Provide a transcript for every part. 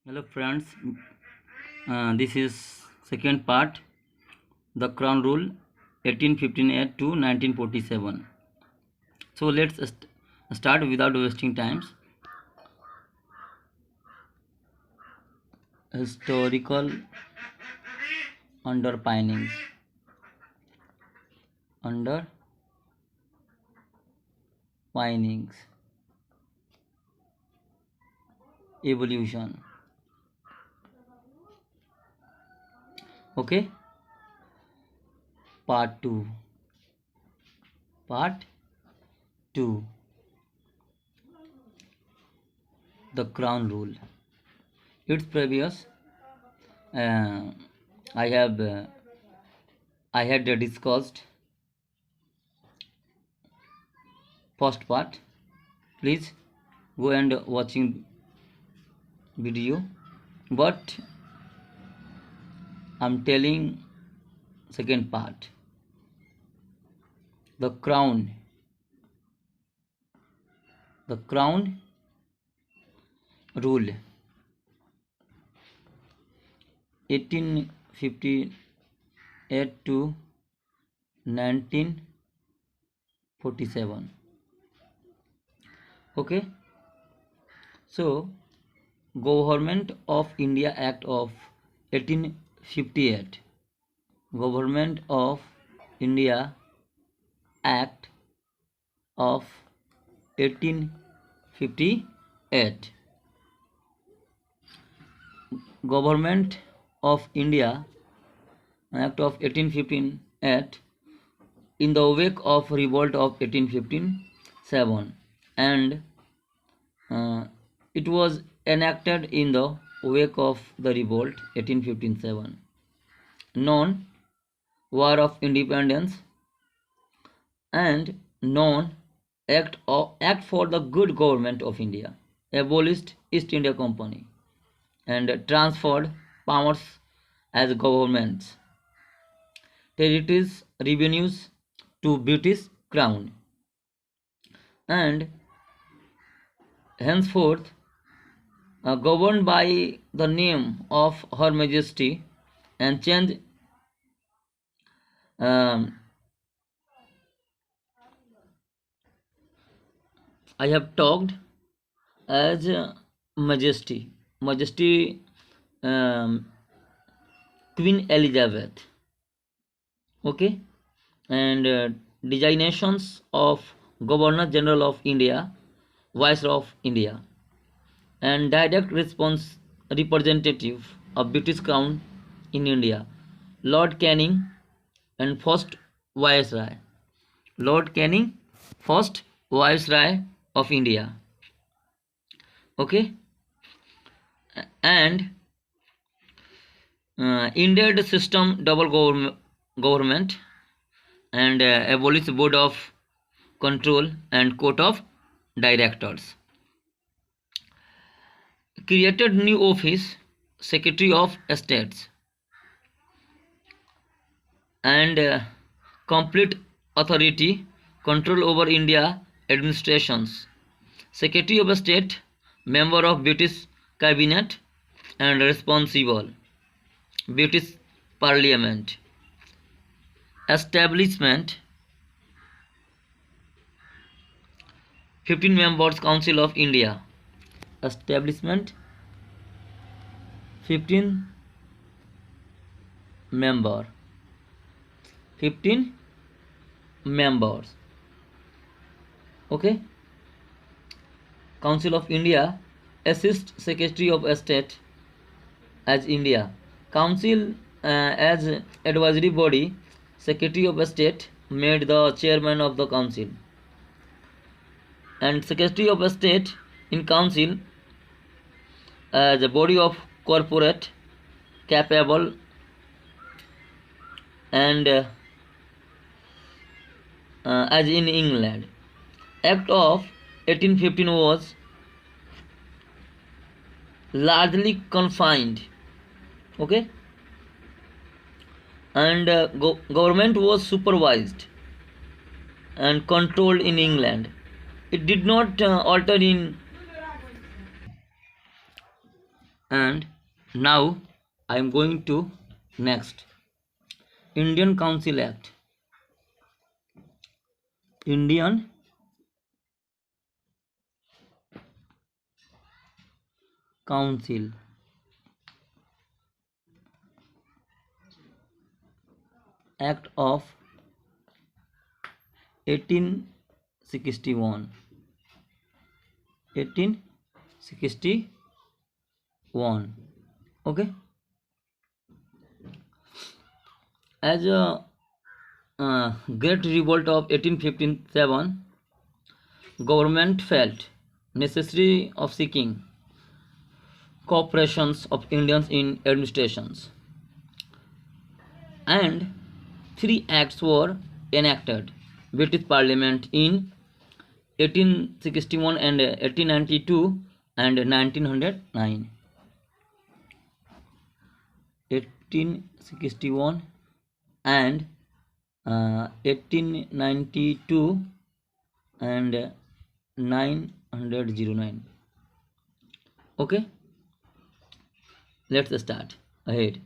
Hello friends, this is second part, the Crown Rule 1858 to 1947. So let's start without wasting times. Historical underpinnings. Evolution. Okay, part 2. The Crown Rule. Its previous I had discussed first part. Please go and watching video, but I'm telling second part, the crown rule 1858 to 1947. Okay, so Government of India Act of 1858, Government of India Act of 1858, Government of India Act of 1858 in the wake of revolt of 1857, and it was enacted in the wake of the revolt 1857, known War of Independence, and known Act for the Good Government of India, abolished East India Company and transferred powers as governments, territories, revenues to British Crown, and henceforth governed by the name of Her Majesty, and changed I have talked as Majesty Queen Elizabeth. Okay, and designations of Governor General of India, Viceroy of India, and direct response representative of British Crown in India, Lord Canning, and first Viceroy, Lord Canning, first Viceroy of India. Okay, and ended system double government, and abolished board of control and court of directors, created new office, Secretary of States, and complete authority, control over India administrations, Secretary of State, member of British Cabinet, and responsible British Parliament, establishment 15 members Council of India, establishment 15 members, okay. Council of India assist Secretary of State as India. Council as advisory body, Secretary of State made the chairman of the council, and Secretary of State in council as a body of corporate, capable, and as in England. Act of 1815 was largely confined, okay, and government was supervised and controlled in England. It did not alter in And now I am going to next Indian Council Act. Indian Council Act of 1861. 1861. Okay. As a great revolt of 1857, government felt necessary of seeking cooperations of Indians in administrations, and three acts were enacted British Parliament in 1861 and 1892 and 1909. 1861 and 1892 and 909. Okay, let's start ahead.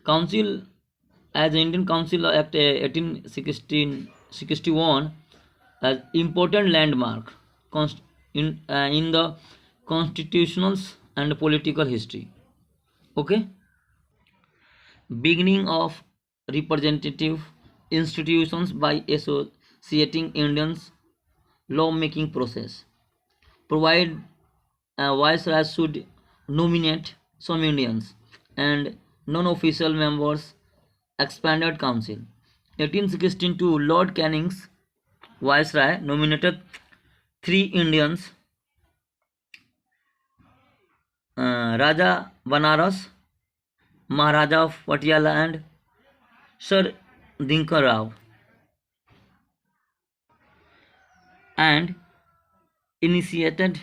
Council, as Indian Council Act 1861 as important landmark in the constitutional and political history. Okay, beginning of representative institutions by associating Indians lawmaking process. Provide viceroy should nominate some Indians and non-official members. Expanded council. 1862 Lord Canning's viceroy nominated three Indians, Raja Banaras, Maharaja of Patiala and Sir Dinkar Rao, and initiated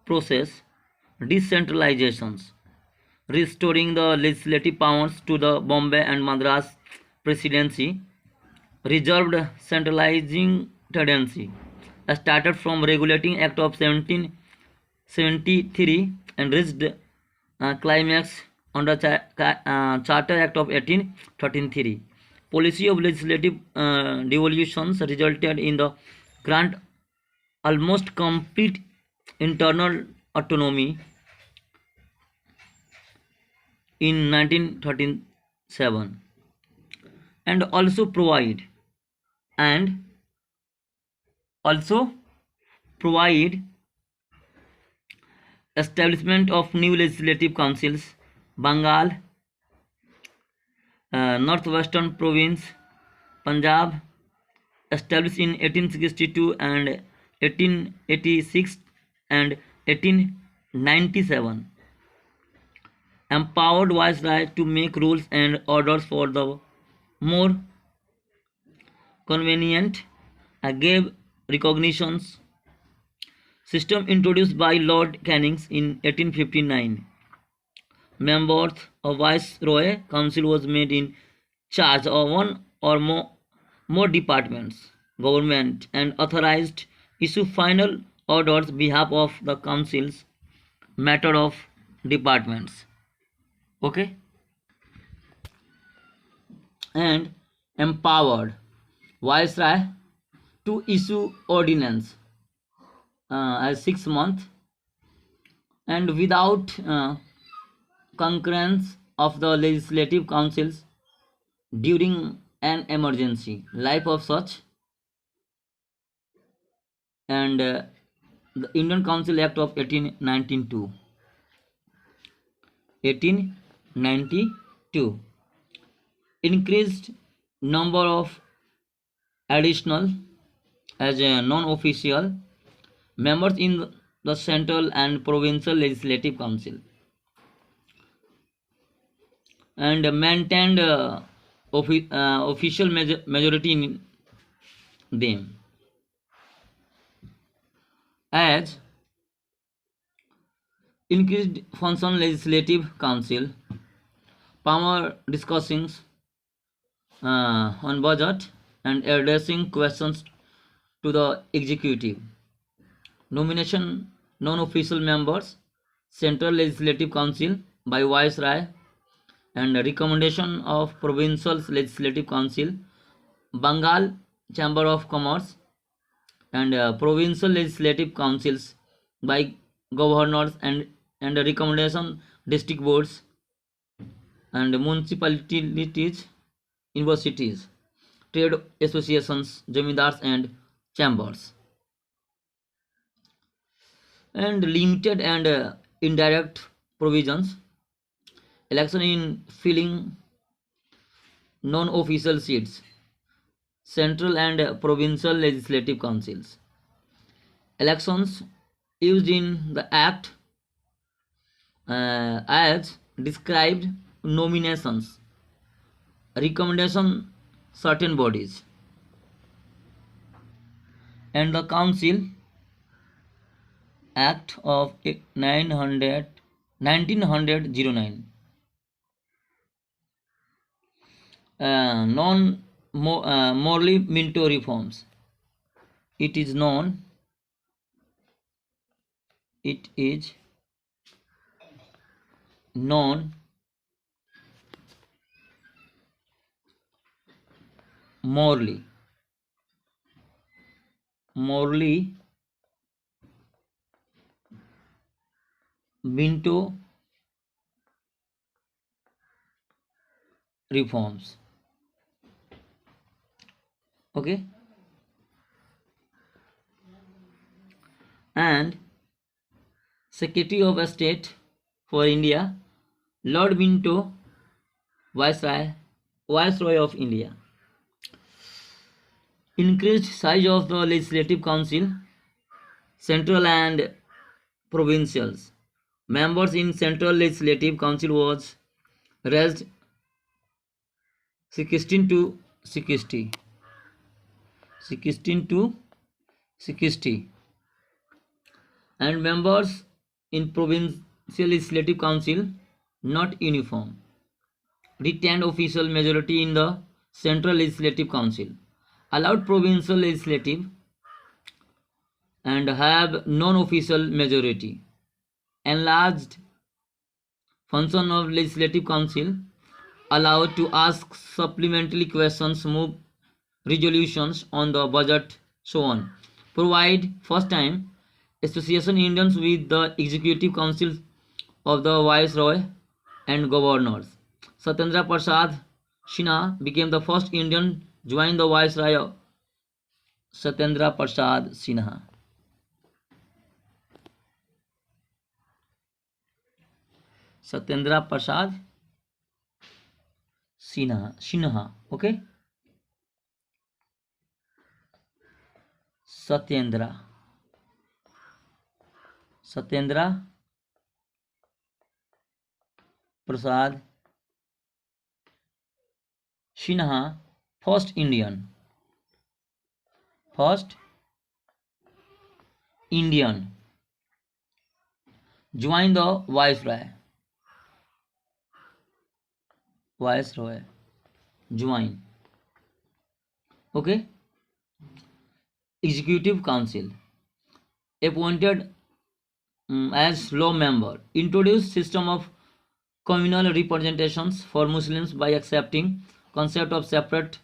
process decentralizations, restoring the legislative powers to the Bombay and Madras presidency, reserved centralizing tendency, started from Regulating Act of 1773 and reached climax under Charter Act of 1833. Policy of legislative devolutions resulted in the grant almost complete internal autonomy in 1937, and also provide establishment of new legislative councils. Bengal, Northwestern Province, Punjab, established in 1862 and 1886 and 1897. Empowered viceroy to make rules and orders for the more convenient, gave recognitions. System introduced by Lord Canning in 1859. Members of Viceroy Council was made in charge of one or more departments, government, and authorized issue final orders behalf of the council's matter of departments. Okay, and empowered viceroy to issue ordinance as 6 months and without concurrence of the legislative councils during an emergency. Life of such and the Indian Council Act of 1892. 1892 increased number of additional as a non-official members in the central and provincial legislative council, and maintained official majority in them. As increased function legislative council, power discussings on budget and addressing questions to the executive, nomination non-official members, central legislative council by Viceroy and recommendation of Provincial Legislative Council, Bengal Chamber of Commerce, and Provincial Legislative Councils by governors and recommendation district boards and municipalities, universities, trade associations, jamindars and chambers, and limited and indirect provisions, election in filling non-official seats, central and provincial legislative councils, elections used in the act as described, nominations, recommendation certain bodies, and the council act of 1909, non morally minto reforms. It is non morally minto reforms. Okay, and Secretary of State for India, Lord Minto, Viceroy of India. Increased size of the Legislative Council, central and provincials. Members in Central Legislative Council was raised 16 to 60. And members in Provincial Legislative Council not uniform. Retained official majority in the Central Legislative Council. Allowed provincial legislative and have non-official majority. Enlarged function of Legislative Council, allowed to ask supplementary questions, move resolutions on the budget, so on. Provide first time association Indians with the Executive Council of the Viceroy and Governors. Satyendra Prasad Sinha became the first Indian join the Viceroy. Satyendra Prasad Sinha. Satyendra Prasad Sinha. Okay. Satyendra Prasad Sinha, first Indian joined the Viceroy. Join. Okay. Executive Council appointed as law member. Introduced system of communal representations for Muslims by accepting concept of separate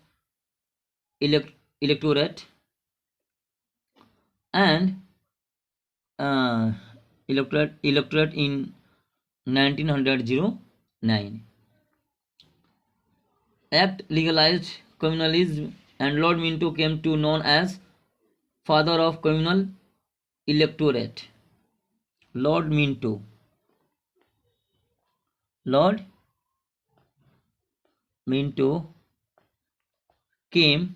electorate and electorate in 1909. Act legalized communalism and Lord Minto came to known as father of communal electorate. Lord Minto came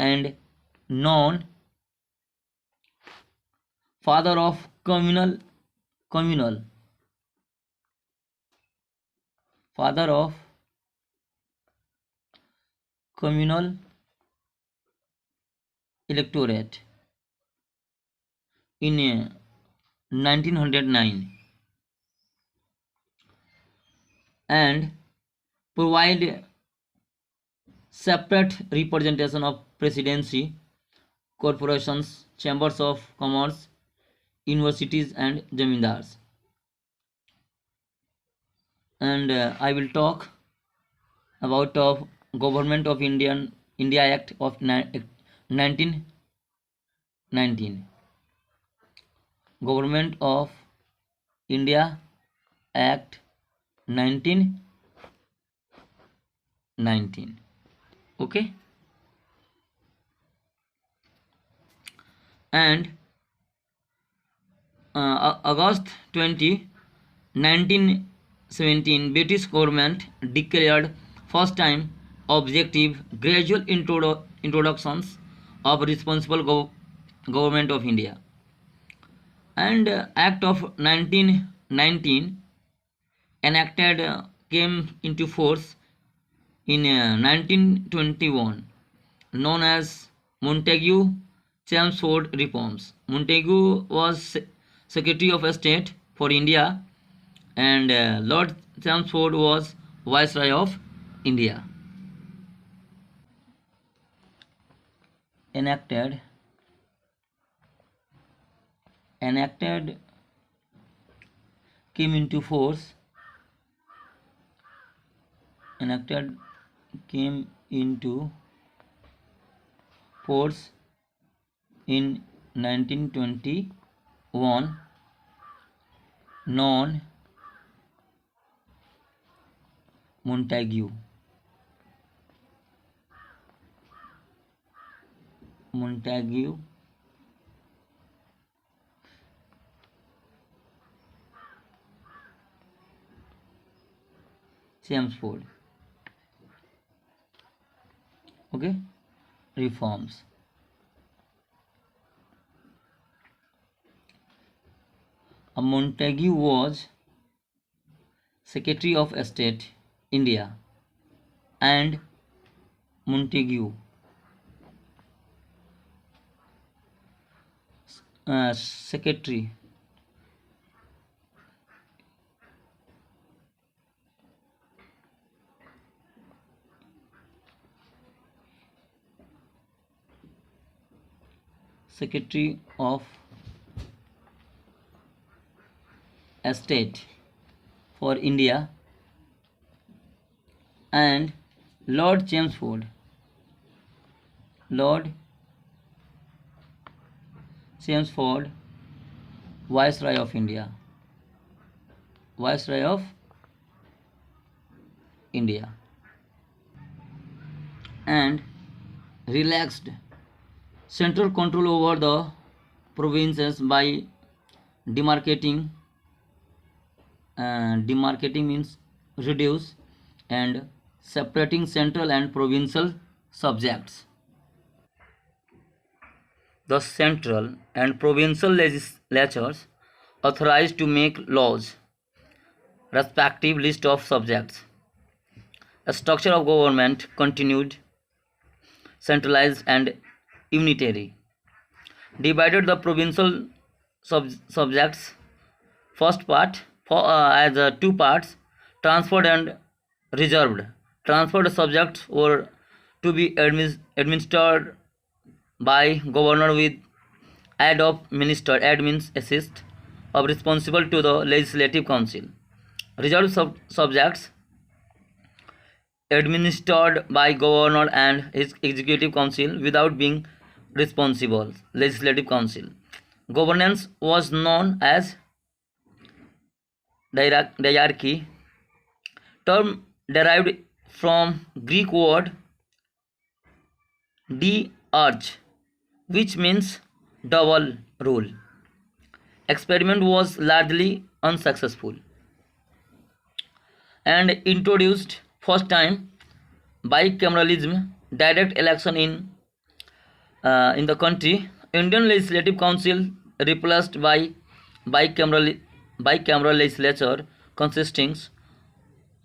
and known father of communal electorate in 1909 and provide separate representation of presidency, corporations, chambers of commerce, universities and zamindars. And I will talk about of Government of India Act of 1919. Government of India Act 1919. Okay. And August 20, 1917, British government declared first time objective gradual introductions of responsible government of India. And Act of 1919 enacted came into force in 1921, known as Montagu-Chelmsford reforms. Montagu was Secretary of State for India, and Lord Chelmsford was Viceroy of India. Enacted came into force in 1921, known Montagu Chelmsford. Okay, reforms. Montagu was Secretary of State, India, and Montagu Secretary of State for India, and Lord Chelmsford Viceroy of India, and relaxed central control over the provinces by demarcating means reduce, and separating central and provincial subjects. The central and provincial legislatures authorized to make laws respective list of subjects. The structure of government continued centralized and unitary. Divided the provincial subjects first part as two parts: transferred and reserved. Transferred subjects were to be administered by governor with aid of minister, admins assist of responsible to the legislative council. Reserved subjects administered by governor and his executive council without being responsible legislative council. Governance was known as diarchy, term derived from Greek word diarch, which means double rule. Experiment was largely unsuccessful and introduced first time bicameralism, direct election in the country. Indian Legislative Council replaced by bicameral legislature consisting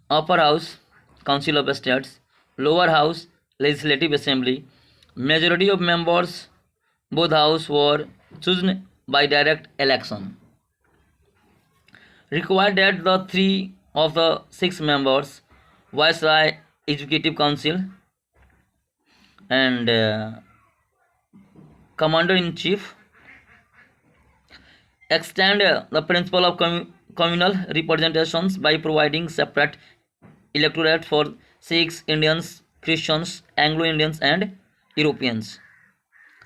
upper house Council of States, lower house Legislative Assembly. Majority of members both houses were chosen by direct election. Required that the 3 of the 6 members Viceroy Executive Council and Commander-in-Chief, extend the principle of communal representations by providing separate electorate for Sikhs, Indians, Christians, Anglo-Indians and Europeans.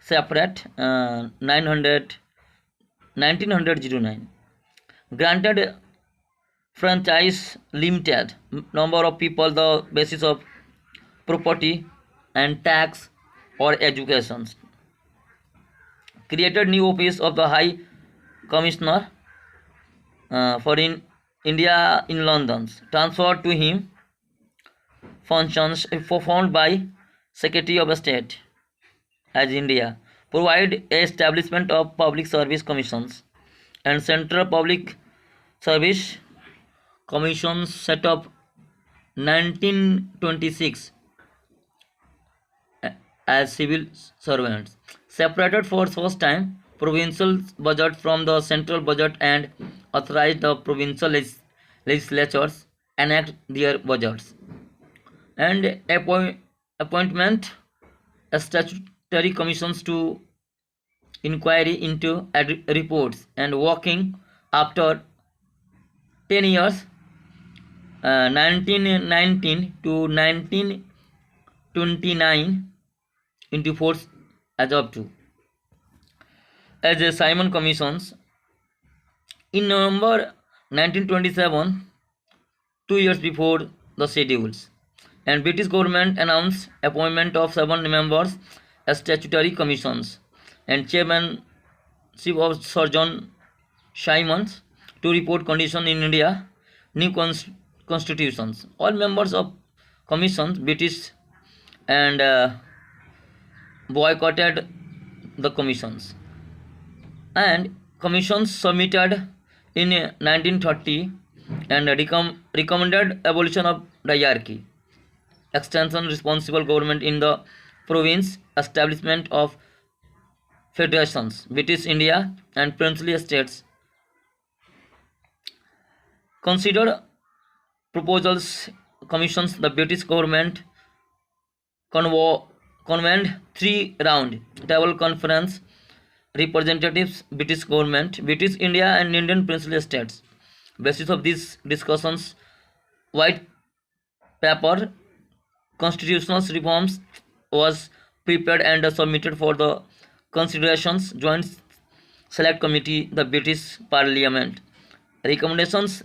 Separate 1909. Granted franchise limited number of people the basis of property and tax or education. Created new office of the High Commissioner for India in London. Transferred to him functions performed by Secretary of State as India. Provide establishment of public service commissions and Central Public Service Commissions set up 1926 as civil servants. Separated for first time provincial budget from the central budget and authorized the provincial legislatures enact their budgets. And appointment statutory commissions to inquiry into reports and working after 10 years 1919 to 1929 into force as of to as a Simon Commissions. In November 1927, 2 years before the schedules, and British government announced appointment of 7 members as statutory commissions and chairmanship of Sir John Simons to report condition in India, new constitutions. All members of commissions British and boycotted the commissions, and commissions submitted in 1930 and recommended abolition of diarchy, extension responsible government in the province, establishment of federations, British India and princely states. Consider proposals commissions. The British government convened 3-round table conference representatives, British government, British India and Indian princely states. Basis of these discussions, white paper constitutional reforms was prepared and submitted for the considerations joint select committee, the British Parliament. Recommendations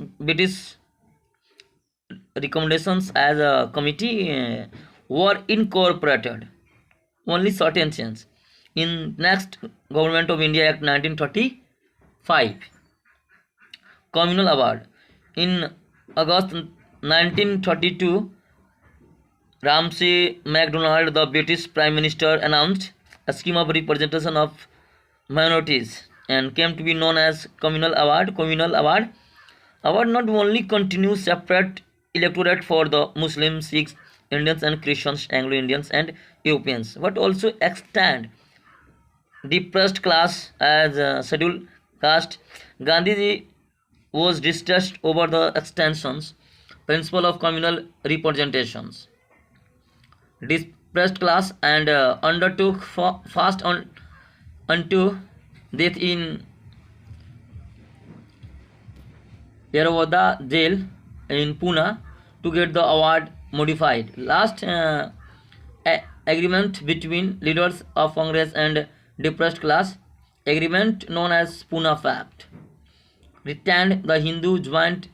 as a committee were incorporated. Only certain change in next Government of India Act 1935. Communal award. In August 1932, Ramsay MacDonald, the British Prime Minister, announced a scheme of representation of minorities and came to be known as Communal Award. Communal Award not only continues separate electorate for the Muslims, Sikhs, Indians and Christians, Anglo-Indians and Europeans, but also extend depressed class as scheduled caste. Gandhiji was distressed over the extensions principle of communal representations. Depressed class and undertook fast on unto death in Yeravada jail in Pune to get the award modified. Last agreement between leaders of Congress and depressed class, agreement known as Pune Pact, retained the Hindu joint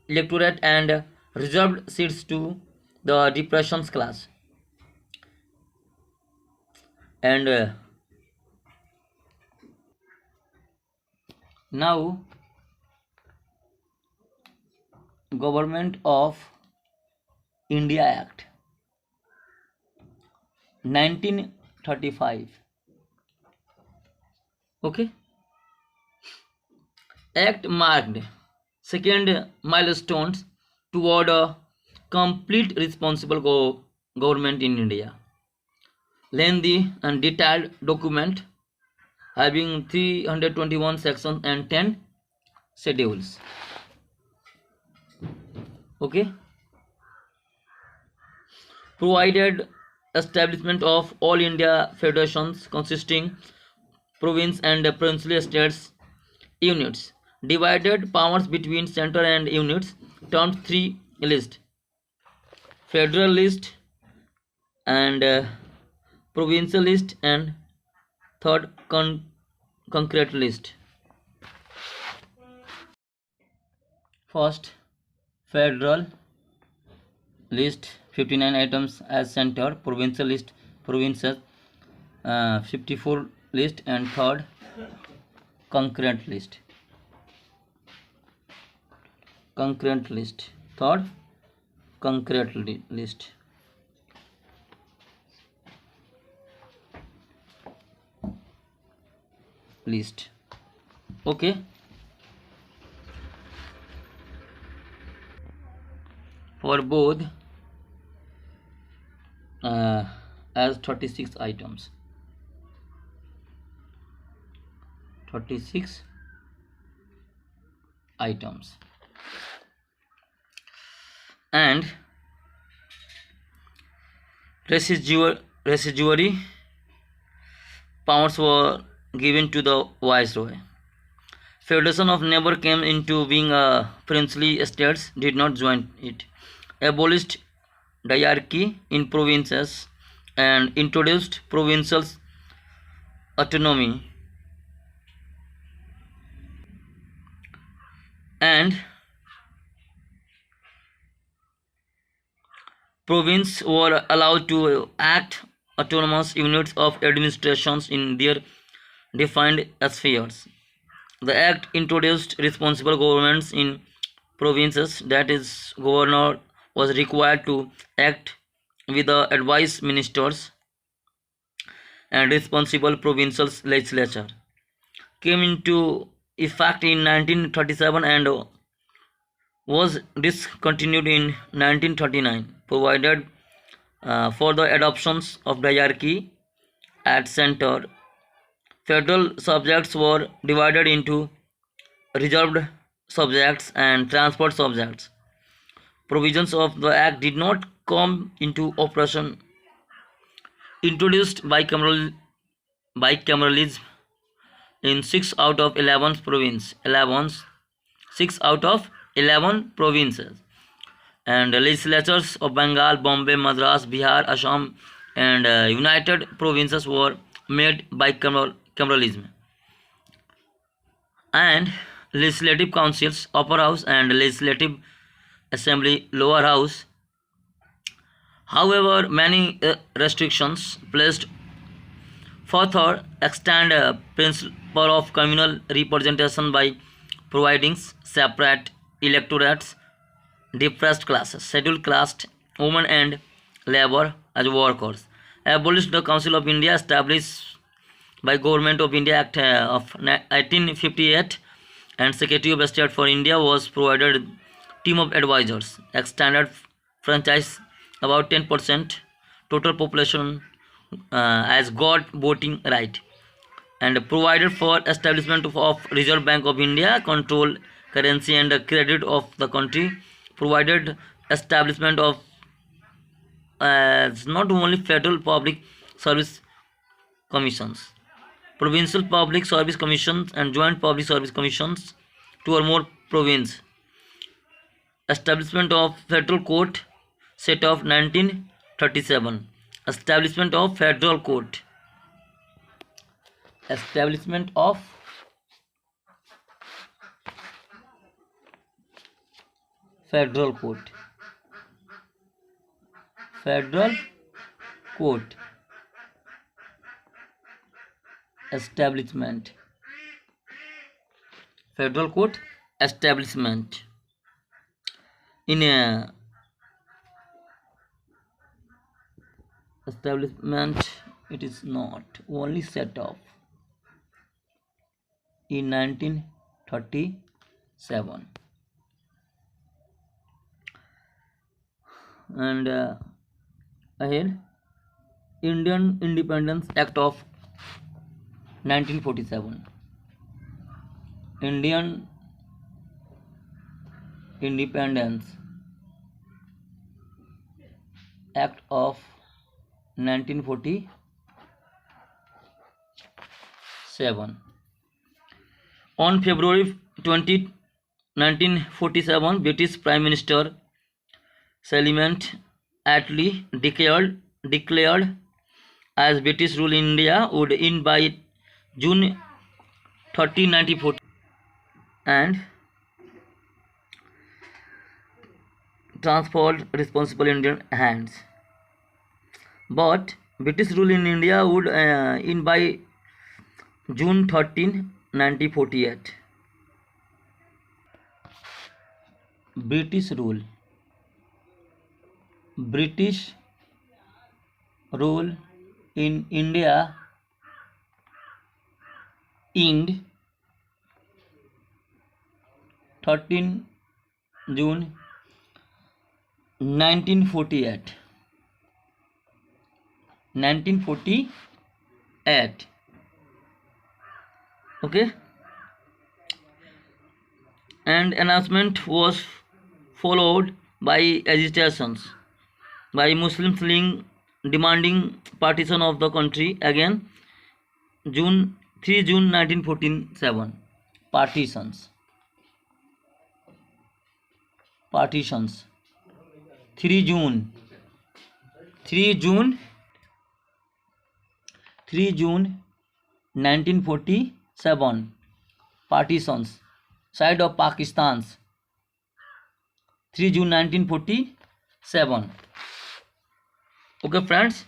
electorate and reserved seats to the depression class. And now Government of India Act 1935. Okay, Act marked second milestones toward a complete responsible government in India. Lengthy and detailed document having 321 sections and 10 schedules. Okay, provided establishment of all India federations consisting province and princely states units, divided powers between center and units, termed three list: federal list and provincial list and third concrete list. First, federal list 59 items as center, provincial list provinces 54 list, and third concurrent list. Third concurrent list. Okay. For both as 36 items. 36 items. And residuary powers were given to the viceroy. Federation of never came into being. Princely estates did not join it. Abolished diarchy in provinces and introduced provincial autonomy. And provinces were allowed to act autonomous units of administrations in their defined spheres. The act introduced responsible governments in provinces, that is, governor was required to act with the advice ministers, and responsible provincial legislature came into effect in 1937 and was discontinued in 1939, provided for the adoptions of diarchy at center. Federal subjects were divided into reserved subjects and transport subjects. Provisions of the act did not come into operation. Introduced bicameralism in 6 out of 11 provinces. 6 out of 11 provinces. And the legislatures of Bengal, Bombay, Madras, Bihar, Assam, and United Provinces were made bicameralism. And legislative councils, upper house, and legislative assembly, lower house. However, many restrictions placed. Further, extend principle of communal representation by providing separate electorates, depressed classes, scheduled caste, women, and labor as workers. Abolished the Council of India, established by Government of India Act of 1858, and Secretary of State for India was provided team of advisors. Extended franchise about 10% total population as got voting right, and provided for establishment of Reserve Bank of India, control currency and credit of the country, provided establishment of not only federal public service commissions, provincial public service commissions, and joint public service commissions, 2 or more province. Establishment of federal court set of 1937. Establishment of federal court. Establishment of federal court. Federal court. Establishment. Federal court establishment. In a establishment, it is not only set up in 1937, and ahead, Indian Independence Act of 1947. Indian Independence Act of 1947. On February 20, 1947, British Prime Minister Salimant Attlee declared as British rule in India would end by June 30, 1940, and transferred responsible Indian hands. But British rule in India would end by June 13, 1948. British rule in India end 13 June 1948. 1948. Okay, and announcement was followed by agitations by Muslims demanding partition of the country again. 3 June 1947. Partitions. 3 June 1947. Partitions. Side of Pakistan's. 3 June 1947. Okay friends,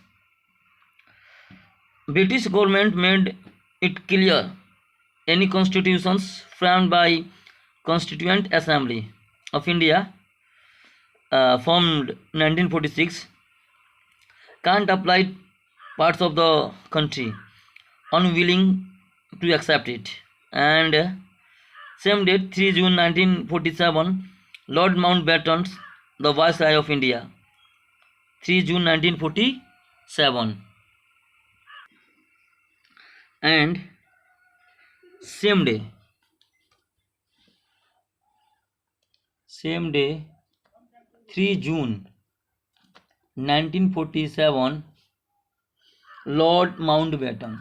British government made it clear any constitutions framed by Constituent Assembly of India formed 1946 can't apply parts of the country, unwilling to accept it. And same date, 3 June 1947, Lord Mountbatten, the Viceroy of India. 3 June 1947. And same day, 3 June 1947, Lord Mountbatten.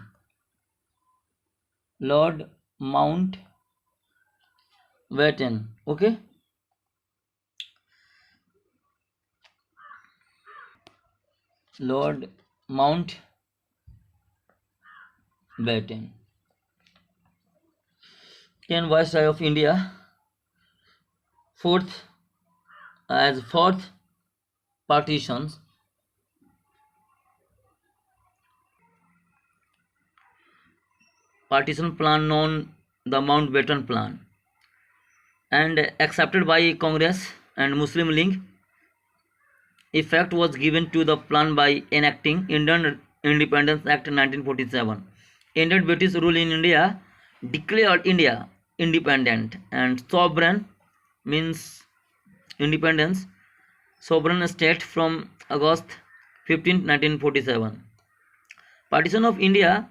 Okay, Lord Mountbatten, then Viceroy of India. Fourth partitions. Partition plan known the Mountbatten Plan, and accepted by Congress and Muslim League. Effect was given to the plan by enacting Indian Independence Act 1947. Ended British rule in India, declared India independent and sovereign, means independence, sovereign state from August 15, 1947. Partition of India,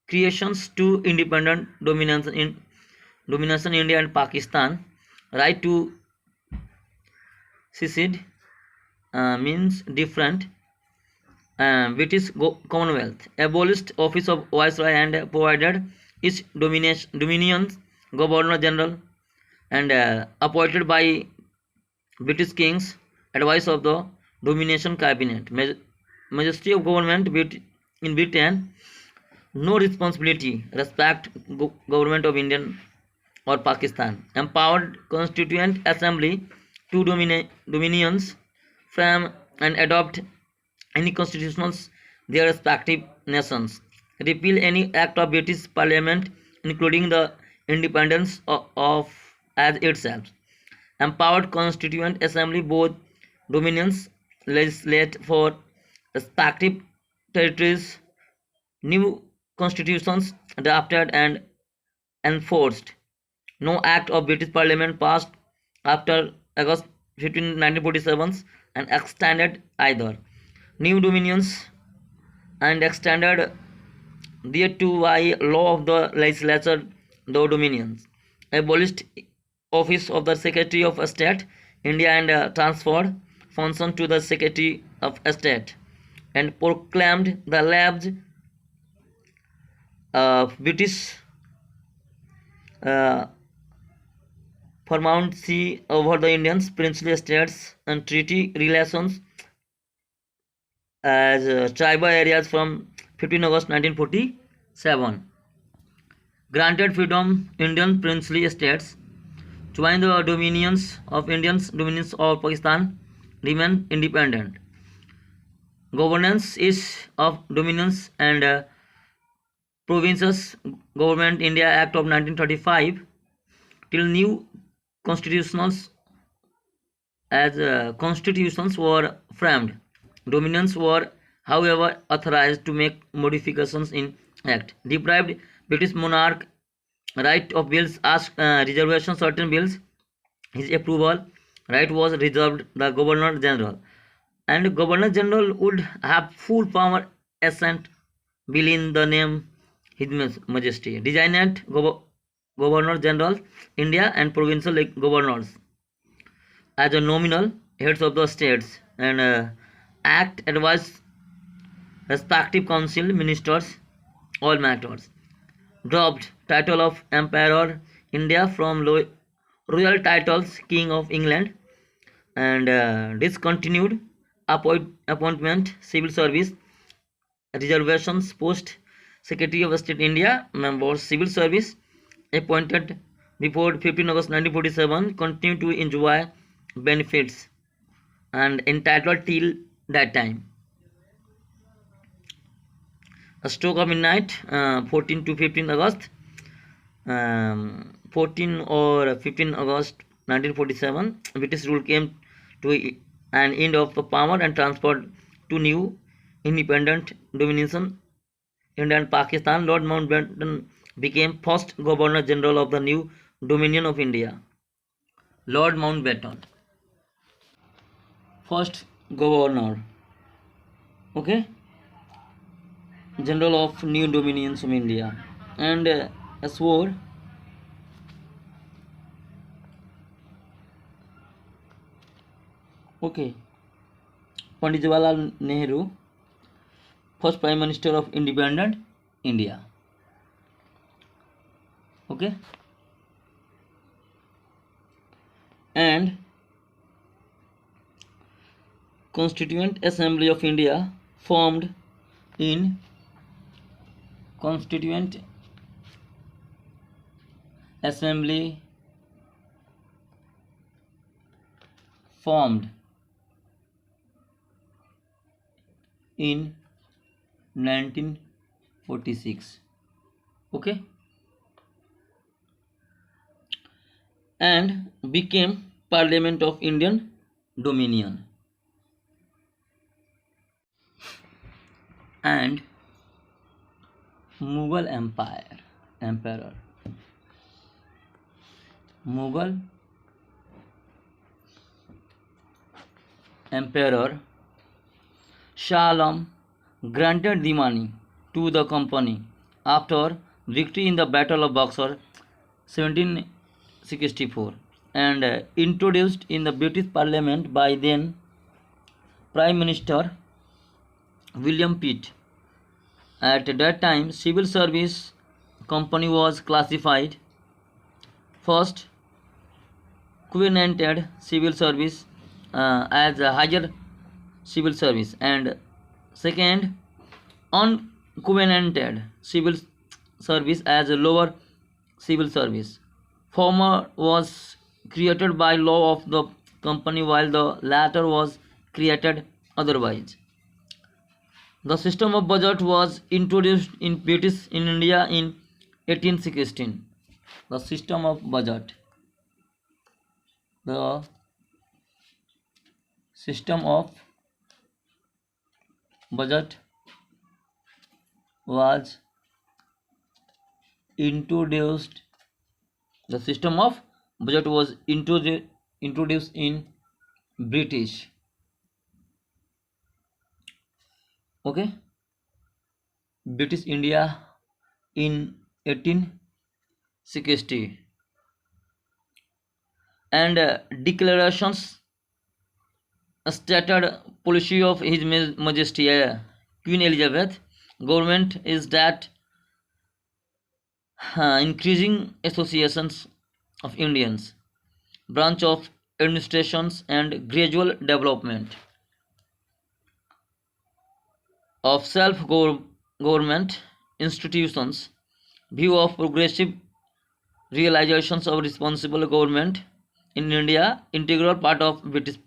creations to independent domination India and Pakistan, right to secede, means different. British Commonwealth abolished office of Viceroy and provided its dominions Governor General, and appointed by British King's advice of the Domination Cabinet. Majesty of government in Britain, no responsibility, respect government of Indian or Pakistan. Empowered Constituent Assembly to dominions frame and adopt any constitutions their respective nations. Repeal any act of British Parliament, including the independence of as itself. Empowered Constituent Assembly both dominions legislate for respective territories. New constitutions adopted and enforced. No act of British Parliament passed after August 15, 1947 and extended either new dominions and extended thereto by law of the legislature the dominions. Abolished office of the Secretary of State India and transferred function to the Secretary of State. and proclaimed the lapse of British paramountcy over the Indian princely states and treaty relations as tribal areas from 15 August 1947. Granted freedom, Indian princely states joined the dominions of Pakistan remain independent. Governance is of dominions and provinces. Government India Act of 1935 till new constitutionals constitutions were framed. Dominions were, however, authorized to make modifications in Act. Deprived British monarch right of bills asked reservation certain bills. His approval right was reserved the Governor General, and Governor General would have full power assent bill in the name His Majesty. Designate Governor General India and provincial governors as a nominal heads of the states and act advise respective council ministers all matters. Dropped title of Emperor India from royal titles King of England and discontinued appointment civil service reservations post Secretary of State India members civil service appointed before 15 August 1947 continue to enjoy benefits and entitled till that time. A stroke of midnight 14 to 15 August 14 or 15 August 1947 British rule came to an end of the power and transferred to new independent dominion India and Pakistan. Lord Mountbatten became first Governor General of the new Dominion of India. Lord Mountbatten, first Governor, okay, General of new Dominions of India, and swore okay, Pandit Jawaharlal Nehru, first Prime Minister of independent India. Okay, and Constituent Assembly of India formed in Constituent Assembly formed in 1946. Okay, and became Parliament of Indian Dominion. And Mughal Emperor Mughal Emperor Shah Alam granted the money to the company after victory in the Battle of Buxar 1764 and introduced in the British Parliament by then Prime Minister William Pitt. At that time, civil service company was classified first covenanted civil service as a higher civil service and second uncovenanted civil service as a lower civil service. Former was created by law of the company while the latter was created otherwise. The system of budget was introduced in British in India in 1816. The system of budget. The system of budget was introduced. The system of budget was introduced in British. Okay, British India in 1860 and declarations stated policy of His Majesty Queen Elizabeth government is that increasing associations of Indians, branch of administrations and gradual development of self-government institutions, view of progressive realizations of responsible government in India, integral part of British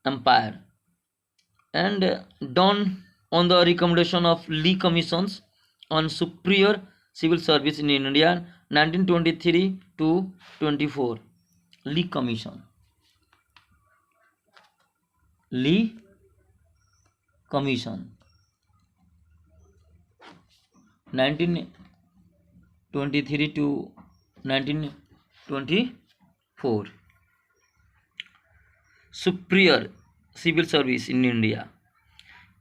Empire, and done on the recommendation of Lee Commissions on Superior Civil Service in India 1923 to 24. Lee Commission. Lee Commission 1923 to 1924. Superior Civil Service in India.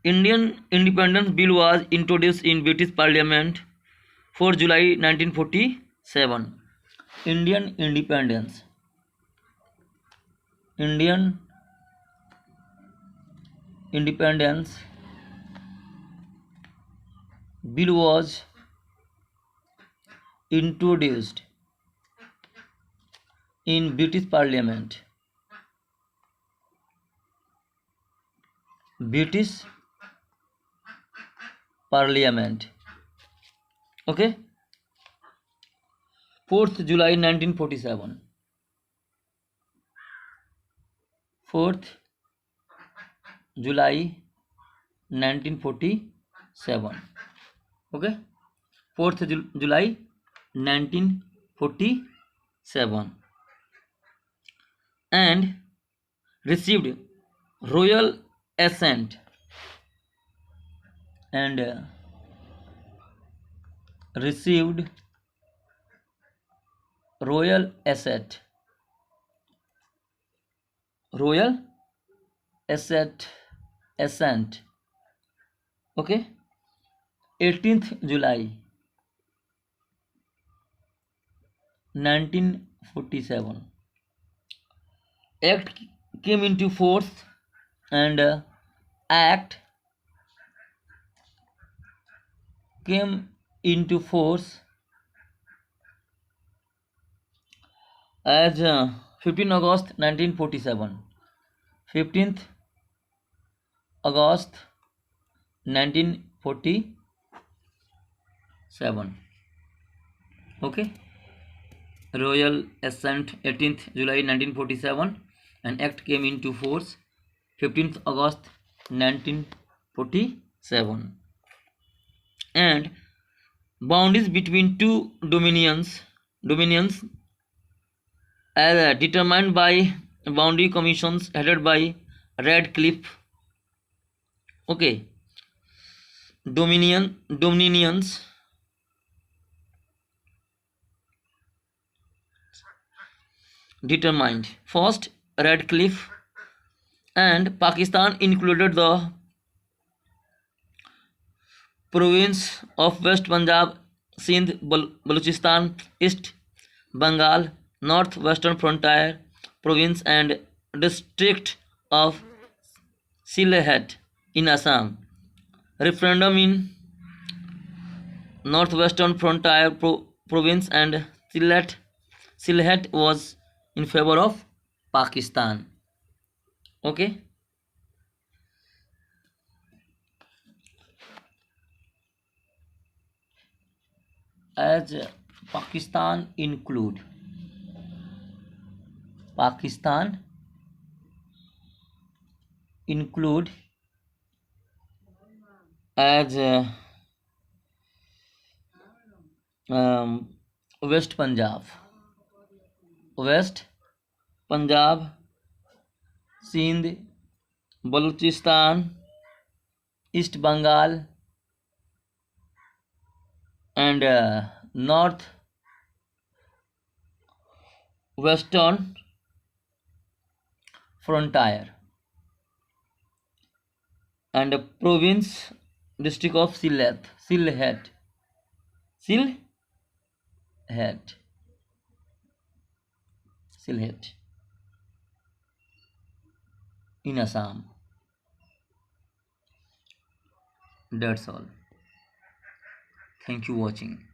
Indian Independence Bill was introduced in British Parliament 4 July 1947. Indian Independence. Indian Independence Bill was introduced in British Parliament. British Parliament. Okay. 4th July 1947. 4th July 1947. Okay. 4th July 1947. And received royal assent and received royal assent assent. Okay. 18th July 1947. Act came into force and Act came into force as 15 August 1947. 15th August 1947. Okay. Royal assent 18th July 1947 and Act came into force 15th August 1947. And boundaries between two dominions as determined by boundary commissions headed by Radcliffe. Okay. Dominions determined. First, Radcliffe and Pakistan included the province of West Punjab, Sindh, Balochistan, East Bengal, North Western Frontier Province and District of Sylhet in Assam. Referendum in Northwestern Frontier Province and Sylhet was in favor of Pakistan. Okay. As Pakistan include as West Punjab, Sindh, Balochistan, East Bengal and North Western Frontier and a province district of Sylhet. in Assam. That's all. Thank you for watching.